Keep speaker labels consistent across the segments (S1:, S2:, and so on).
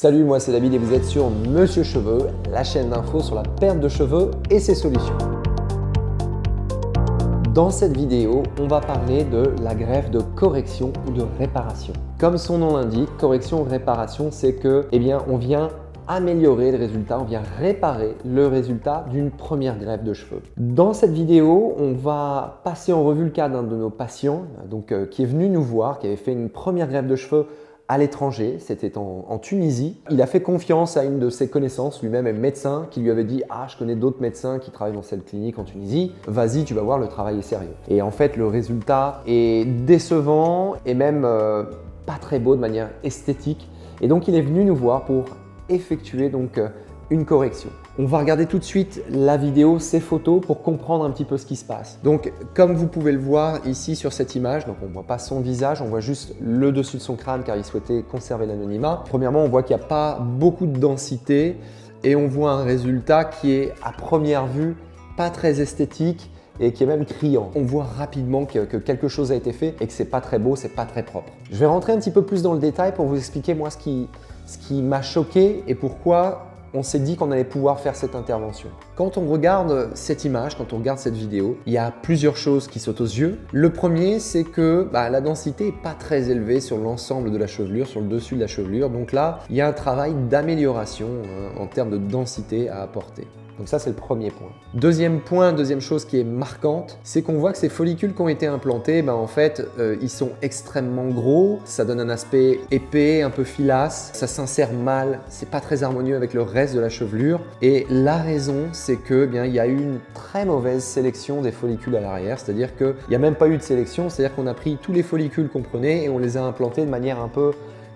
S1: Salut, moi c'est David et vous êtes sur Monsieur Cheveux, la chaîne d'infos sur la perte de cheveux et ses solutions. Dans cette vidéo, on va parler de la greffe de correction ou de réparation. Comme son nom l'indique, correction ou réparation, c'est que, on vient améliorer le résultat, on vient réparer le résultat d'une première greffe de cheveux. Dans cette vidéo, on va passer en revue le cas d'un de nos patients qui est venu nous voir, qui avait fait une première greffe de cheveux à l'étranger, c'était en Tunisie. Il a fait confiance à une de ses connaissances, lui-même est médecin, qui lui avait dit « Ah, je connais d'autres médecins qui travaillent dans cette clinique en Tunisie, vas-y, tu vas voir, le travail est sérieux. » Et en fait, le résultat est décevant et même pas très beau de manière esthétique. Et donc, il est venu nous voir pour effectuer une correction. On va regarder tout de suite la vidéo, ces photos pour comprendre un petit peu ce qui se passe. Donc, comme vous pouvez le voir ici sur cette image, donc on ne voit pas son visage, on voit juste le dessus de son crâne car il souhaitait conserver l'anonymat. Premièrement, on voit qu'il n'y a pas beaucoup de densité et on voit un résultat qui est à première vue pas très esthétique et qui est même criant. On voit rapidement que quelque chose a été fait et que c'est pas très beau, c'est pas très propre. Je vais rentrer un petit peu plus dans le détail pour vous expliquer moi ce qui m'a choqué et pourquoi on s'est dit qu'on allait pouvoir faire cette intervention. Quand on regarde cette image, quand on regarde cette vidéo, il y a plusieurs choses qui sautent aux yeux. Le premier, c'est que la densité n'est pas très élevée sur l'ensemble de la chevelure, sur le dessus de la chevelure. Donc là, il y a un travail d'amélioration en termes de densité à apporter. Donc ça, c'est le premier point. Deuxième chose qui est marquante, c'est qu'on voit que ces follicules qui ont été implantés, en fait, ils sont extrêmement gros. Ça donne un aspect épais, un peu filasse. Ça s'insère mal. C'est pas très harmonieux avec le reste de la chevelure. Et la raison, c'est que, il y a eu une très mauvaise sélection des follicules à l'arrière. C'est-à-dire qu'il n'y a même pas eu de sélection. C'est-à-dire qu'on a pris tous les follicules qu'on prenait et on les a implantés de manière un peu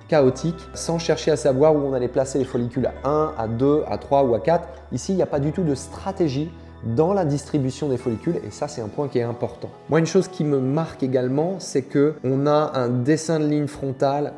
S1: chaotique, sans chercher à savoir où on allait placer les follicules à 1, à 2, à 3 ou à 4. Ici, il n'y a pas du tout de stratégie dans la distribution des follicules et ça, c'est un point qui est important. Moi, une chose qui me marque également, c'est qu'on a un dessin de ligne frontale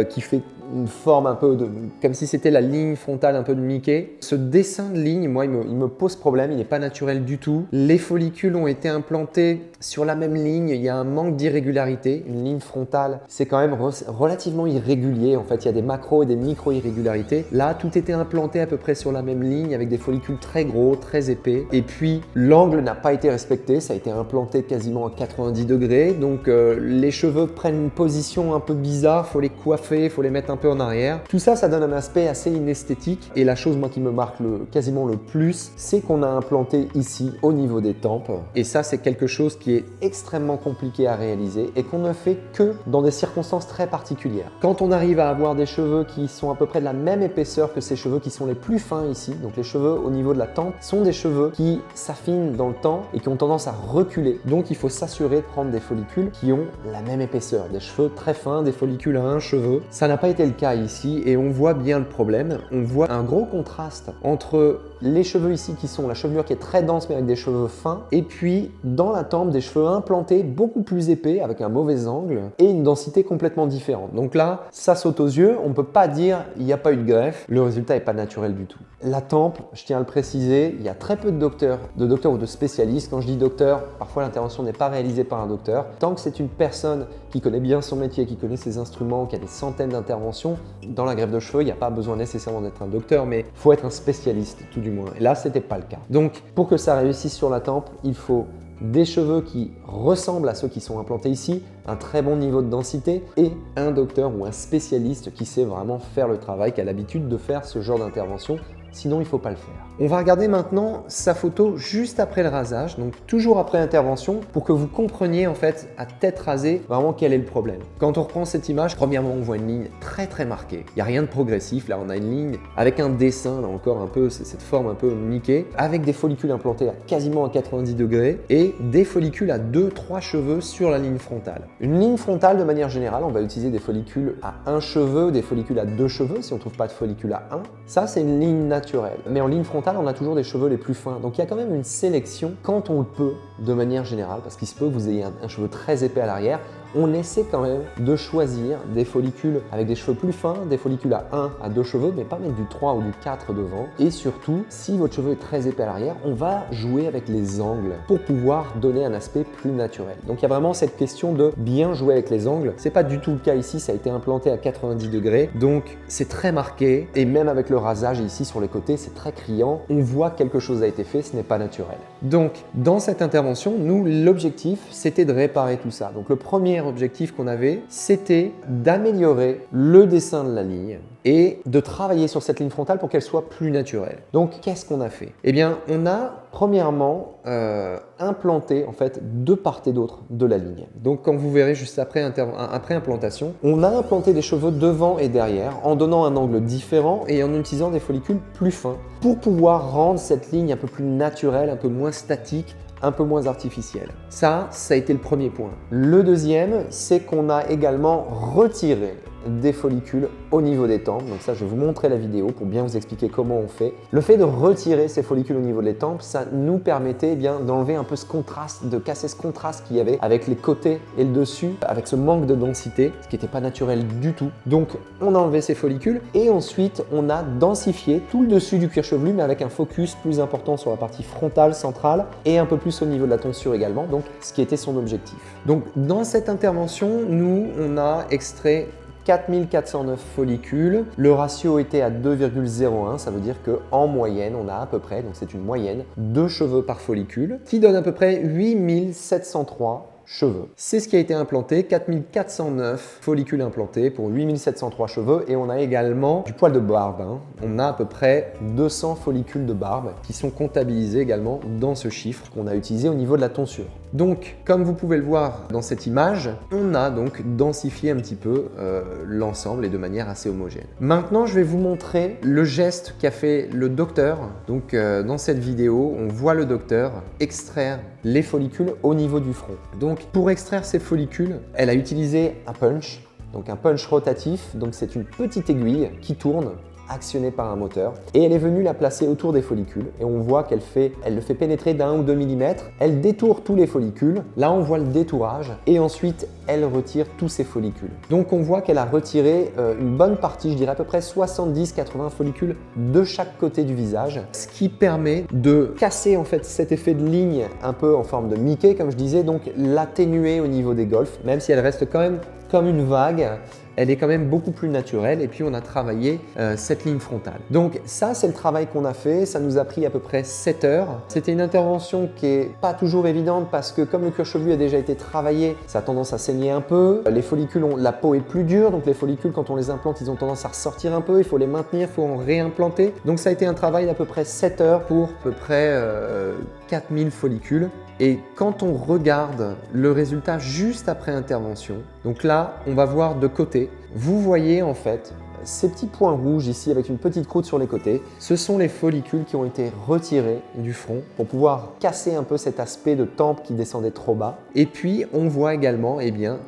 S1: qui fait une forme un peu comme si c'était la ligne frontale un peu de Mickey. Ce dessin de ligne, moi, il me pose problème, il n'est pas naturel du tout. Les follicules ont été implantés sur la même ligne, il y a un manque d'irrégularité. Une ligne frontale, c'est quand même relativement irrégulier. En fait, il y a des macro et des micro-irrégularités. Là, tout était implanté à peu près sur la même ligne avec des follicules très gros, très épais. Et puis, l'angle n'a pas été respecté, ça a été implanté quasiment à 90 degrés. Donc, les cheveux prennent une position un peu bizarre, il faut les coiffer, il faut les mettre un peu en arrière. Tout ça, ça donne un aspect assez inesthétique. Et la chose, moi, qui me marque quasiment le plus, c'est qu'on a implanté ici, au niveau des tempes. Et ça, c'est quelque chose qui est extrêmement compliqué à réaliser et qu'on ne fait que dans des circonstances très particulières. Quand on arrive à avoir des cheveux qui sont à peu près de la même épaisseur que ces cheveux qui sont les plus fins ici, donc les cheveux au niveau de la tempe, sont des cheveux qui s'affinent dans le temps et qui ont tendance à reculer. Donc, il faut s'assurer de prendre des follicules qui ont la même épaisseur. Des cheveux très fins, des follicules à un cheveu. Ça n'a pas été le cas ici et on voit bien le problème. On voit un gros contraste entre les cheveux ici qui sont la chevelure qui est très dense mais avec des cheveux fins et puis dans la tempe des cheveux implantés beaucoup plus épais avec un mauvais angle et une densité complètement différente. Donc là, ça saute aux yeux. On ne peut pas dire il n'y a pas eu de greffe. Le résultat n'est pas naturel du tout. La tempe, je tiens à le préciser, il y a très peu de docteurs ou de spécialistes. Quand je dis docteur, parfois l'intervention n'est pas réalisée par un docteur. Tant que c'est une personne qui connaît bien son métier, qui connaît ses instruments, qui a des centaines d'interventions, dans la greffe de cheveux, il n'y a pas besoin nécessairement d'être un docteur, mais il faut être un spécialiste tout du moins. Et là, ce n'était pas le cas. Donc, pour que ça réussisse sur la tempe, il faut des cheveux qui ressemblent à ceux qui sont implantés ici, un très bon niveau de densité et un docteur ou un spécialiste qui sait vraiment faire le travail, qui a l'habitude de faire ce genre d'intervention. Sinon, il ne faut pas le faire. On va regarder maintenant sa photo juste après le rasage, donc toujours après l'intervention, pour que vous compreniez en fait à tête rasée vraiment quel est le problème. Quand on reprend cette image, premièrement, on voit une ligne très très marquée. Il n'y a rien de progressif. Là, on a une ligne avec un dessin, là encore un peu, c'est cette forme un peu Mickey, avec des follicules implantés quasiment à 90 degrés et des follicules à 2-3 cheveux sur la ligne frontale. Une ligne frontale, de manière générale, on va utiliser des follicules à 1 cheveu, des follicules à 2 cheveux si on ne trouve pas de follicule à 1. Ça, c'est une ligne naturelle. Mais en ligne frontale, on a toujours des cheveux les plus fins. Donc il y a quand même une sélection quand on le peut de manière générale, parce qu'il se peut que vous ayez un cheveu très épais à l'arrière. on essaie quand même de choisir des follicules avec des cheveux plus fins, des follicules à 1 à 2 cheveux, mais pas mettre du 3 ou du 4 devant. Et surtout, si votre cheveu est très épais à l'arrière, on va jouer avec les angles pour pouvoir donner un aspect plus naturel. Donc il y a vraiment cette question de bien jouer avec les angles. C'est pas du tout le cas ici, ça a été implanté à 90 degrés, donc c'est très marqué. Et même avec le rasage ici sur les côtés, c'est très criant. On voit que quelque chose a été fait, ce n'est pas naturel. Donc dans cette intervention, nous, l'objectif, c'était de réparer tout ça. Donc le premier objectif qu'on avait, c'était d'améliorer le dessin de la ligne et de travailler sur cette ligne frontale pour qu'elle soit plus naturelle. Donc qu'est-ce qu'on a fait? Eh bien, on a premièrement implanté en fait de part et d'autre de la ligne. Donc comme vous verrez juste après implantation, on a implanté des cheveux devant et derrière en donnant un angle différent et en utilisant des follicules plus fins pour pouvoir rendre cette ligne un peu plus naturelle, un peu moins statique, un peu moins artificielle. Ça a été le premier point. Le deuxième, c'est qu'on a également retiré des follicules au niveau des tempes. Donc ça, je vais vous montrer la vidéo pour bien vous expliquer comment on fait. Le fait de retirer ces follicules au niveau des tempes, ça nous permettait d'enlever un peu ce contraste, de casser ce contraste qu'il y avait avec les côtés et le dessus, avec ce manque de densité, ce qui n'était pas naturel du tout. Donc on a enlevé ces follicules et ensuite on a densifié tout le dessus du cuir chevelu, mais avec un focus plus important sur la partie frontale, centrale et un peu plus au niveau de la tonsure également, donc ce qui était son objectif. Donc dans cette intervention, nous, on a extrait 4409 follicules. Le ratio était à 2,01, ça veut dire qu'en moyenne, on a à peu près, donc c'est une moyenne, 2 cheveux par follicule, qui donne à peu près 8703 cheveux. C'est ce qui a été implanté, 4409 follicules implantés pour 8703 cheveux et on a également du poil de barbe. On a à peu près 200 follicules de barbe qui sont comptabilisés également dans ce chiffre qu'on a utilisé au niveau de la tonsure. Donc, comme vous pouvez le voir dans cette image, on a donc densifié un petit peu l'ensemble et de manière assez homogène. Maintenant, je vais vous montrer le geste qu'a fait le docteur. Donc, dans cette vidéo, on voit le docteur extraire les follicules au niveau du front. Donc, pour extraire ces follicules, elle a utilisé un punch, donc un punch rotatif. Donc, c'est une petite aiguille qui tourne, actionnée par un moteur, et elle est venue la placer autour des follicules et on voit elle le fait pénétrer d'1 ou 2 mm. Elle détourne tous les follicules, là on voit le détourage et ensuite elle retire tous ces follicules. Donc on voit qu'elle a retiré une bonne partie, je dirais à peu près 70-80 follicules de chaque côté du visage, ce qui permet de casser en fait cet effet de ligne un peu en forme de Mickey comme je disais, donc l'atténuer au niveau des golfs, même si elle reste quand même comme une vague. Elle est quand même beaucoup plus naturelle et puis on a travaillé cette ligne frontale. Donc ça, c'est le travail qu'on a fait. Ça nous a pris à peu près 7 heures. C'était une intervention qui n'est pas toujours évidente parce que comme le cuir chevelu a déjà été travaillé, ça a tendance à saigner un peu. Les follicules, la peau est plus dure, donc les follicules, quand on les implante, ils ont tendance à ressortir un peu. Il faut les maintenir, il faut en réimplanter. Donc ça a été un travail d'à peu près 7 heures pour à peu près 4000 follicules. Et quand on regarde le résultat juste après intervention, donc là, on va voir de côté, vous voyez en fait ces petits points rouges ici avec une petite croûte sur les côtés, ce sont les follicules qui ont été retirés du front pour pouvoir casser un peu cet aspect de tempe qui descendait trop bas. Et puis on voit également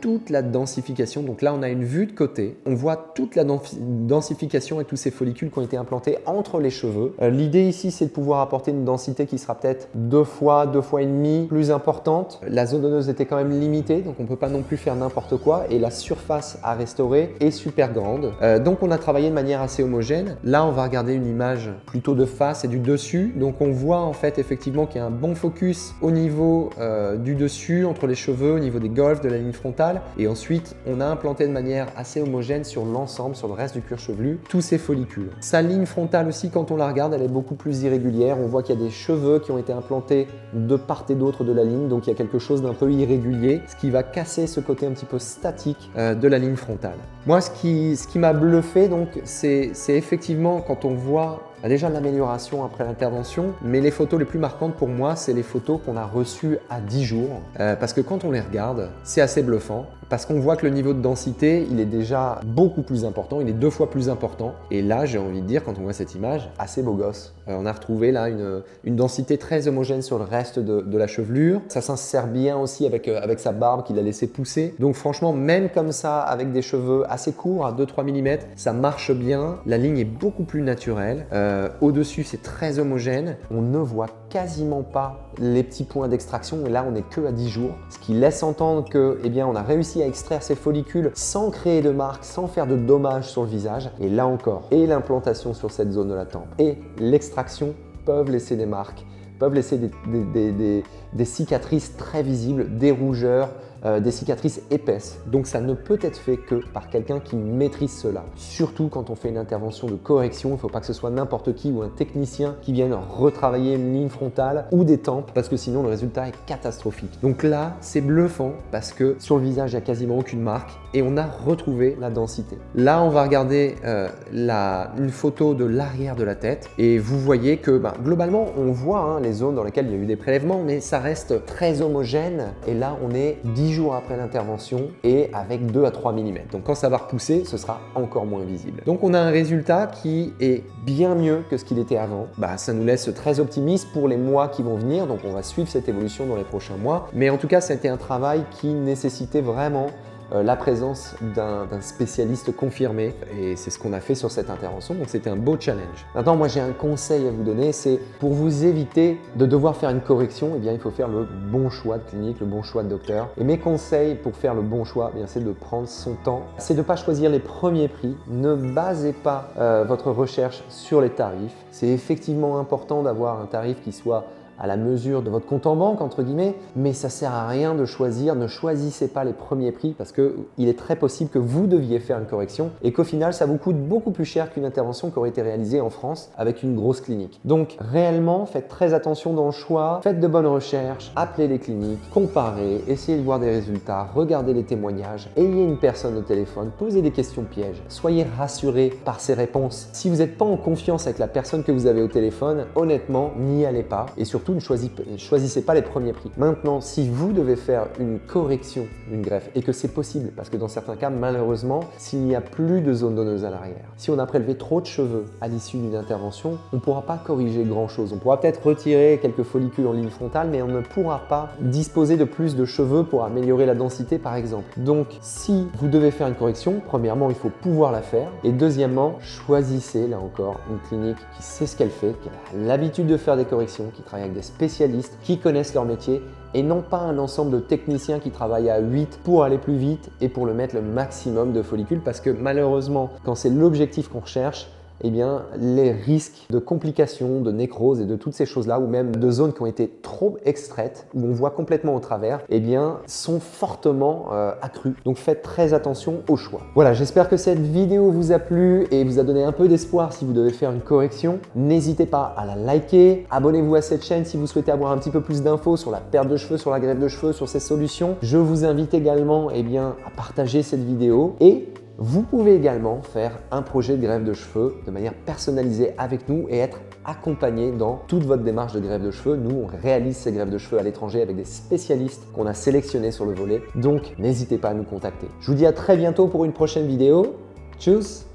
S1: toute la densification. Donc là on a une vue de côté, on voit toute la densification avec tous ces follicules qui ont été implantés entre les cheveux. L'idée ici c'est de pouvoir apporter une densité qui sera peut-être 2 fois et demi plus importante. La zone donneuse était quand même limitée, donc on ne peut pas non plus faire n'importe quoi et la surface à restaurer est super grande. Donc on a travaillé de manière assez homogène. Là, on va regarder une image plutôt de face et du dessus. Donc, on voit en fait effectivement qu'il y a un bon focus au niveau du dessus, entre les cheveux, au niveau des golfs, de la ligne frontale. Et ensuite, on a implanté de manière assez homogène sur l'ensemble, sur le reste du cuir chevelu, tous ces follicules. Sa ligne frontale aussi, quand on la regarde, elle est beaucoup plus irrégulière. On voit qu'il y a des cheveux qui ont été implantés de part et d'autre de la ligne. Donc, il y a quelque chose d'un peu irrégulier, ce qui va casser ce côté un petit peu statique de la ligne frontale. Moi, ce qui m'a bluffé, donc, c'est effectivement quand on voit déjà l'amélioration après l'intervention, mais les photos les plus marquantes pour moi, c'est les photos qu'on a reçues à 10 jours, parce que quand on les regarde, c'est assez bluffant, parce qu'on voit que le niveau de densité, il est déjà beaucoup plus important, il est 2 fois plus important, et là, j'ai envie de dire, quand on voit cette image, assez beau gosse. On a retrouvé là une densité très homogène sur le reste de la chevelure, ça s'insère bien aussi avec sa barbe qu'il a laissé pousser, donc franchement, même comme ça, avec des cheveux assez courts, à 2-3 mm, ça marche bien, la ligne est beaucoup plus naturelle. Au-dessus, c'est très homogène. On ne voit quasiment pas les petits points d'extraction et là, on n'est que à 10 jours. Ce qui laisse entendre que, eh bien, on a réussi à extraire ces follicules sans créer de marques, sans faire de dommages sur le visage. Et là encore, et l'implantation sur cette zone de la tempe et l'extraction peuvent laisser des marques, peuvent laisser des cicatrices très visibles, des rougeurs, des cicatrices épaisses. Donc ça ne peut être fait que par quelqu'un qui maîtrise cela. Surtout quand on fait une intervention de correction, il ne faut pas que ce soit n'importe qui ou un technicien qui vienne retravailler une ligne frontale ou des tempes parce que sinon le résultat est catastrophique. Donc là, c'est bluffant parce que sur le visage, il n'y a quasiment aucune marque et on a retrouvé la densité. Là, on va regarder une photo de l'arrière de la tête et vous voyez que globalement, on voit les zones dans lesquelles il y a eu des prélèvements, mais ça reste très homogène et là, on est 10 jours après l'intervention et avec 2 à 3 mm. Donc quand ça va repousser, ce sera encore moins visible. Donc on a un résultat qui est bien mieux que ce qu'il était avant. Ça nous laisse très optimiste pour les mois qui vont venir, donc on va suivre cette évolution dans les prochains mois. Mais en tout cas, c'était un travail qui nécessitait vraiment la présence d'un spécialiste confirmé et c'est ce qu'on a fait sur cette intervention, donc c'était un beau challenge. Maintenant, moi j'ai un conseil à vous donner, c'est pour vous éviter de devoir faire une correction, il faut faire le bon choix de clinique, le bon choix de docteur. Et mes conseils pour faire le bon choix, c'est de prendre son temps, c'est de ne pas choisir les premiers prix, ne basez pas votre recherche sur les tarifs. C'est effectivement important d'avoir un tarif qui soit à la mesure de votre compte en banque, entre guillemets, mais ça sert à rien de choisir, ne choisissez pas les premiers prix parce qu'il est très possible que vous deviez faire une correction et qu'au final, ça vous coûte beaucoup plus cher qu'une intervention qui aurait été réalisée en France avec une grosse clinique. Donc réellement, faites très attention dans le choix, faites de bonnes recherches, appelez les cliniques, comparez, essayez de voir des résultats, regardez les témoignages, ayez une personne au téléphone, posez des questions pièges, soyez rassurés par ces réponses. Si vous n'êtes pas en confiance avec la personne que vous avez au téléphone, honnêtement, n'y allez pas et surtout ne choisissez pas les premiers prix. Maintenant, si vous devez faire une correction d'une greffe et que c'est possible, parce que dans certains cas, malheureusement, s'il n'y a plus de zone donneuse à l'arrière, si on a prélevé trop de cheveux à l'issue d'une intervention, on ne pourra pas corriger grand-chose. On pourra peut-être retirer quelques follicules en ligne frontale, mais on ne pourra pas disposer de plus de cheveux pour améliorer la densité, par exemple. Donc, si vous devez faire une correction, premièrement, il faut pouvoir la faire. Et deuxièmement, choisissez, là encore, une clinique qui sait ce qu'elle fait, qui a l'habitude de faire des corrections, qui travaille avec des spécialistes qui connaissent leur métier et non pas un ensemble de techniciens qui travaillent à 8 pour aller plus vite et pour le mettre le maximum de follicules parce que malheureusement, quand c'est l'objectif qu'on recherche, les risques de complications, de nécrose et de toutes ces choses-là, ou même de zones qui ont été trop extraites, où on voit complètement au travers, sont fortement accrus. Donc faites très attention au choix. Voilà, j'espère que cette vidéo vous a plu et vous a donné un peu d'espoir si vous devez faire une correction. N'hésitez pas à la liker, abonnez-vous à cette chaîne si vous souhaitez avoir un petit peu plus d'infos sur la perte de cheveux, sur la greffe de cheveux, sur ces solutions. Je vous invite également à partager cette vidéo et vous pouvez également faire un projet de greffe de cheveux de manière personnalisée avec nous et être accompagné dans toute votre démarche de greffe de cheveux. Nous, on réalise ces greffes de cheveux à l'étranger avec des spécialistes qu'on a sélectionnés sur le volet. Donc, n'hésitez pas à nous contacter. Je vous dis à très bientôt pour une prochaine vidéo. Tchuss!